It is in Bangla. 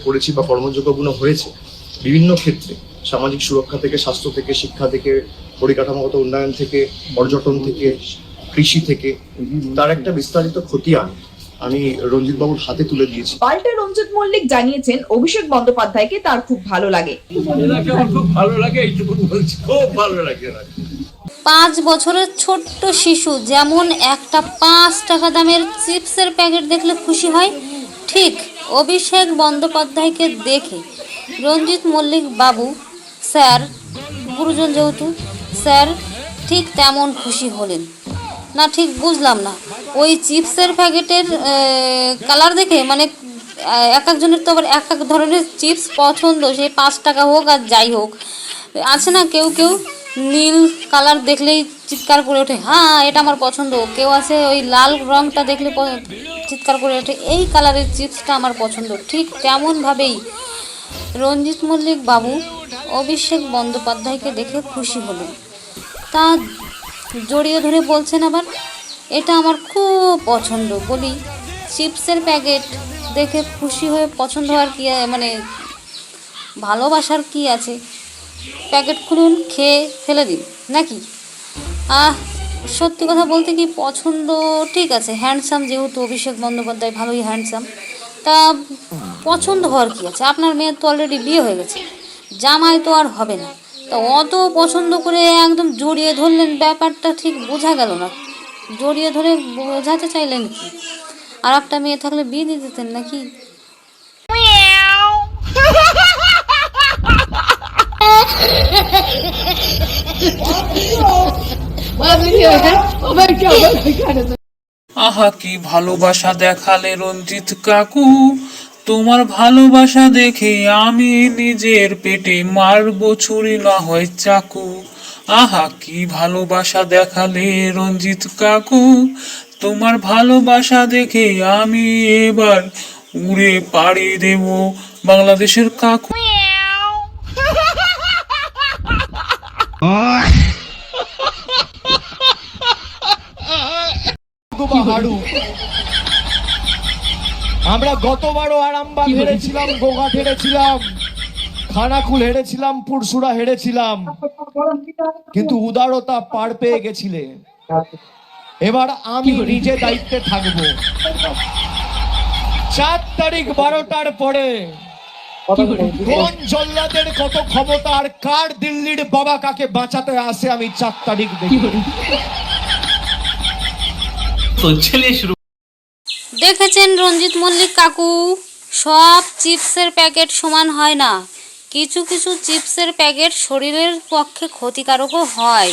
করেছি বা কর্মযোগ্যপূর্ণ হয়েছে বিভিন্ন ক্ষেত্রে, সামাজিক সুরক্ষা থেকে, স্বাস্থ্য থেকে, শিক্ষা থেকে, পরিকাঠামোগত উন্নয়ন থেকে, পর্যটন থেকে, কৃষি থেকে, তার একটা বিস্তারিত খতিয়ান আমি রঞ্জিত বাবুর হাতে তুলে দিয়েছি। পাল্টা রঞ্জিত মল্লিক জানিয়েছেন অভিষেক বন্দ্যোপাধ্যায়কে তার খুব ভালো লাগে। খুব ভালো লাগে, এইটুকু বলছি, খুব ভালো লাগে। 5 বছরের ছোট্ট শিশু যেমন একটা 5 টাকা দামের চিপসের প্যাকেট দেখলে খুশি হয়, ঠিক অভিষেক বন্দ্যোপাধ্যায়কে দেখে রঞ্জিত মল্লিক বাবু স্যার, গুরুজন যেহেতু স্যার, ঠিক তেমন খুশি হলেন না। ঠিক বুঝলাম না, ওই চিপসের প্যাকেটের কালার দেখে, মানে এক একজনের তো আবার এক এক ধরনের চিপস পছন্দ, সেই 5 টাকা হোক আর যাই হোক, আছে না কেউ কেউ নীল কালার দেখলেই চিৎকার করে ওঠে, হ্যাঁ এটা আমার পছন্দ। কেউ আছে ওই লাল রঙটা দেখলে চিৎকার করে ওঠে, এই কালারের চিপসটা আমার পছন্দ। ঠিক তেমনভাবেই রঞ্জিত মল্লিক বাবু অভিষেক বন্দ্যোপাধ্যায়কে দেখে খুশি হলেন। তা জড়িয়ে ধরে বলছেন আবার, এটা আমার খুব পছন্দ। বলি, চিপসের প্যাকেট দেখে খুশি হয়ে পছন্দ হওয়ার কি, মানে ভালোবাসার কি আছে? প্যাকেট খুলুন, খেয়ে ফেলে দিন নাকি? সত্যি কথা বলতে কি, পছন্দ ঠিক আছে, হ্যান্ডসাম, যেহেতু অভিষেক বন্দ্যোপাধ্যায় ভালোই হ্যান্ডসাম, তা পছন্দ হওয়ার কি আছে? আপনার মেয়ের তো অলরেডি বিয়ে হয়ে গেছে, জামাই তো আর হবে না, তা অত পছন্দ করে একদম জড়িয়ে ধরলেন, ব্যাপারটা ঠিক বোঝা গেল না। জড়িয়ে ধরে বোঝাতে চাইলেন কি? আর একটা মেয়ে থাকলে বিয়ে দিয়ে দিতেন নাকি? আহা কি ভালোবাসা দেখালে রঞ্জিত কাকু, তোমার ভালোবাসা দেখে আমি নিজের পেটে মারবো ছুরি না হয় চাকু। আহা কি ভালোবাসা দেখালে রঞ্জিত কাকু, তোমার ভালোবাসা দেখে আমি এবার উড়ে পাড়ি দেব বাংলাদেশের কাকু। আমরা গতবারও আরামবাগ হেরেছিলাম, গোঘাট হেরেছিলাম, খানাকুল হেরেছিলাম, পুরসুরা হেরেছিলাম, কিন্তু উদারতা পার পেয়ে গেছিলে। এবার আমি নিজে দায়িত্বে থাকবো। 4 তারিখ 12টার পরে কোন জল্লাদের কত ক্ষমতা আর কার দিল্লির বাবা কাকে বাঁচাতে আসে, আমি 4 তারিখ দেখব। দেখেছেন রঞ্জিত মল্লিক কাকু, সব চিপসের প্যাকেট সমান হয় না। কিছু কিছু চিপসের প্যাকেট শরীরের পক্ষে ক্ষতিকারকও হয়।